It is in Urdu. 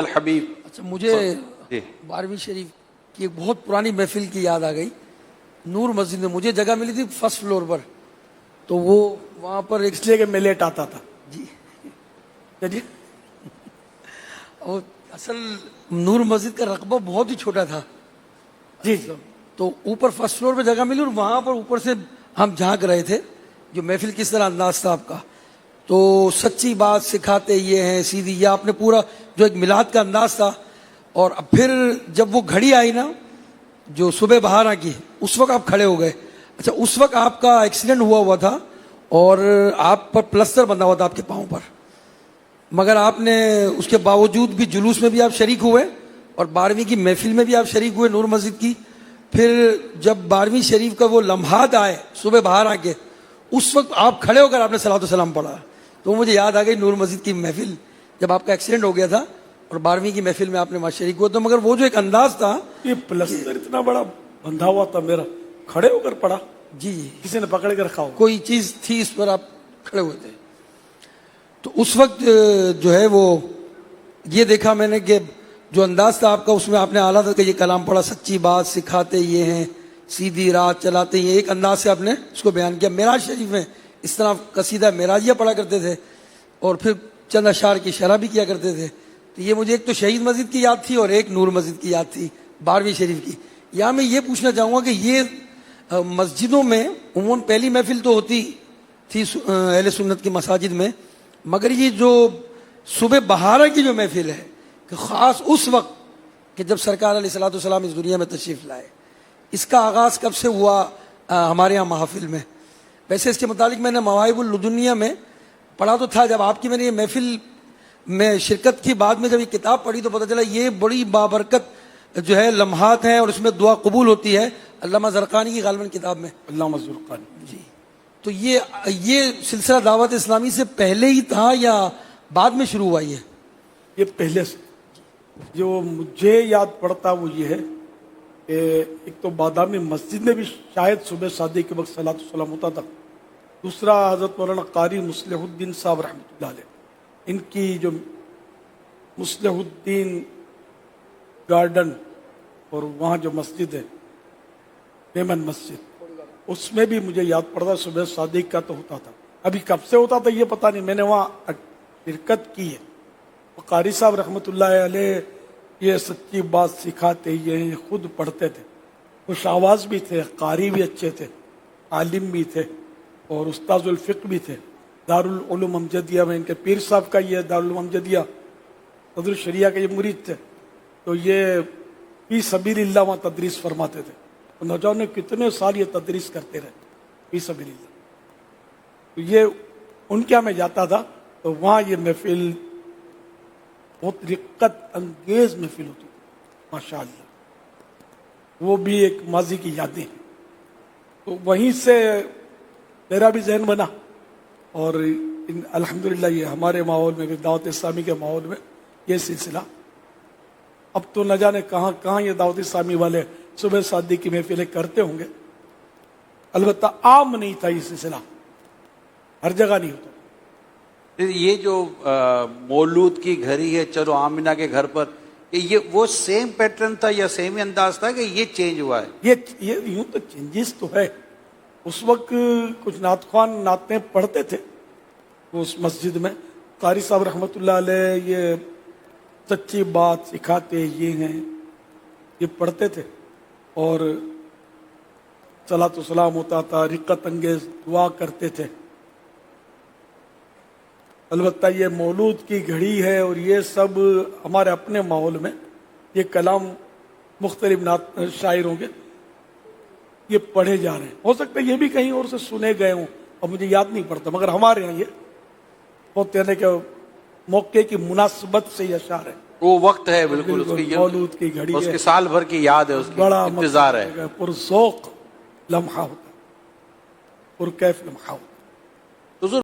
الحبیب. اچھا مجھے 12ویں شریف کی ایک بہت پرانی محفل کی یاد آ گئی. نور مسجد میں مجھے جگہ ملی تھی فرسٹ فلور پر, تو وہ وہاں پر ایک اس لیے کہ میں لیٹ آتا تھا. جی جی اور اصل نور مسجد کا رقبہ بہت ہی چھوٹا تھا. جی تو اوپر فرسٹ فلور پہ جگہ ملی اور وہاں پر اوپر سے ہم جھانک رہے تھے جو محفل کس طرح انداز تھا آپ کا. تو سچی بات سکھاتے یہ ہیں سیدھی, یہ آپ نے پورا جو ایک میلاد کا انداز تھا. اور اب پھر جب وہ گھڑی آئی نا جو صبح بہارا کی, اس وقت آپ کھڑے ہو گئے. اچھا اس وقت آپ کا ایکسیڈنٹ ہوا تھا اور آپ پر پلسٹر بندھا ہوا تھا آپ کے پاؤں پر, مگر آپ نے اس کے باوجود بھی جلوس میں بھی آپ شریک ہوئے اور 12ویں کی محفل میں بھی آپ شریک ہوئے نور مسجد کی. پھر جب 12ویں شریف کا وہ لمحات آئے صبح بہارا کے, اس وقت آپ کھڑے ہو کر آپ نے صلاۃ والسلام پڑھا. تو مجھے یاد آ گئی نور مسجد کی محفل جب آپ کا ایکسیڈنٹ ہو گیا تھا اور 12ویں کی محفل میں آپ نے وہاں شریک ہوا. تو مگر وہ جو ایک انداز تھا, یہ پلسٹر اتنا بڑا بندھا ہوا تھا میرا, کھڑے ہو کر پڑا, جی کسی نے پکڑ کے رکھا ہو, کوئی چیز تھی اس پر آپ کھڑے ہوئے تھے. تو اس وقت جو ہے وہ یہ دیکھا میں نے کہ جو انداز تھا آپ کا, اس میں آپ نے اعلیٰ تھا کہ یہ کلام پڑھا, سچی بات سکھاتے یہ ہیں سیدھی رات چلاتے یہ, ایک انداز سے آپ نے اس کو بیان کیا. معراج شریف میں اس طرح قصیدہ معراجیہ پڑھا کرتے تھے اور پھر چند اشعار کی شرح بھی کیا کرتے تھے. تو یہ مجھے ایک تو شہید مسجد کی یاد تھی اور ایک نور مسجد کی یاد تھی 12ویں شریف کی. یہاں میں یہ پوچھنا چاہوں گا کہ یہ مسجدوں میں عموماً پہلی محفل تو ہوتی تھی اہل سنت کی مساجد میں, مگر یہ جو صبح بہارا کی جو محفل ہے کہ خاص اس وقت کہ جب سرکار علیہ الصلوۃ والسلام اس دنیا میں تشریف لائے, اس کا آغاز کب سے ہوا ہمارے یہاں محافل میں؟ ویسے اس کے متعلق میں نے مواہب الدنیا میں پڑھا تو تھا, جب آپ کی میں نے یہ محفل میں شرکت کی, بعد میں جب یہ کتاب پڑھی تو پتہ چلا یہ بڑی بابرکت جو ہے لمحات ہیں اور اس میں دعا قبول ہوتی ہے. علامہ زرقانی کی غالباً کتاب میں, علامہ زرقانی. جی تو یہ سلسلہ دعوت اسلامی سے پہلے ہی تھا یا بعد میں شروع ہوا؟ یہ پہلے سے جو مجھے یاد پڑتا وہ یہ ہے کہ ایک تو بادامی مسجد میں بھی شاید صبح شادی کے وقت صلاۃ والسلام ہوتا تھا. دوسرا حضرت مولانا قاری مصلح الدین صاحب رحمۃ اللہ علیہ, ان کی جو مصلح الدین گارڈن اور وہاں جو مسجد ہے میمن مسجد, اس میں بھی مجھے یاد پڑتا صبح صادق کا تو ہوتا تھا. ابھی کب سے ہوتا تھا یہ پتہ نہیں, میں نے وہاں شرکت کی ہے. قاری صاحب رحمۃ اللہ علیہ یہ سچی بات سکھاتے یہ خود پڑھتے تھے, خوش آواز بھی تھے, قاری بھی اچھے تھے, عالم بھی تھے اور استاذ الفقہ بھی تھے. دارالعلوم امجدیہ میں ان کے پیر صاحب کا یہ دارالعلوم امجدیہ صدر الشریعہ کے یہ مرید تھے. تو یہ فی سبیل اللہ وہاں تدریس فرماتے تھے. نوجوان نے کتنے سال یہ تدریس کرتے رہے فی سبیل اللہ. تو یہ ان کے میں جاتا تھا تو وہاں یہ محفل بہت رقت انگیز محفل ہوتی تھی ماشاء اللہ. وہ بھی ایک ماضی کی یادیں ہیں. تو وہیں سے میرا بھی ذہن بنا اور الحمدللہ یہ ہمارے ماحول میں دعوت اسلامی کے ماحول میں یہ سلسلہ اب تو نہ جانے کہاں کہاں یہ دعوت اسلامی والے صبح شادی کی محفلیں کرتے ہوں گے. البتہ عام نہیں تھا یہ سلسلہ, ہر جگہ نہیں ہوتا. یہ جو مولود کی گھڑی ہے چلو آمنہ کے گھر پر, یہ وہ سیم پیٹرن تھا یا سیم ہی انداز تھا کہ یہ چینج ہوا ہے؟ یہ یوں تو چینجز تو ہے. اس وقت کچھ نعت خوان نعتیں پڑھتے تھے اس مسجد میں. قاری صاحب رحمۃ اللہ علیہ یہ سچی بات سکھاتے یہ ہیں یہ پڑھتے تھے اور صلاۃ و سلام ہوتا تھا, رقت انگیز دعا کرتے تھے. البتہ یہ مولود کی گھڑی ہے اور یہ سب ہمارے اپنے ماحول میں یہ کلام مختلف شاعروں کے یہ پڑھے جا رہے ہیں. ہو سکتا ہے یہ بھی کہیں اور سے سنے گئے ہوں اور مجھے یاد نہیں پڑتا, مگر ہمارے یہاں یہ ہوتے ہیں کہ موقع کی مناسبت سے یہ اشعار ہے. وہ وقت ہے بالکل مولود کی گھڑی, اس کے سال بھر کی یاد ہے, اس کی بڑا انتظار ہے, پرذوق لمحہ ہوتا, پرکیف لمحہ ہوتا.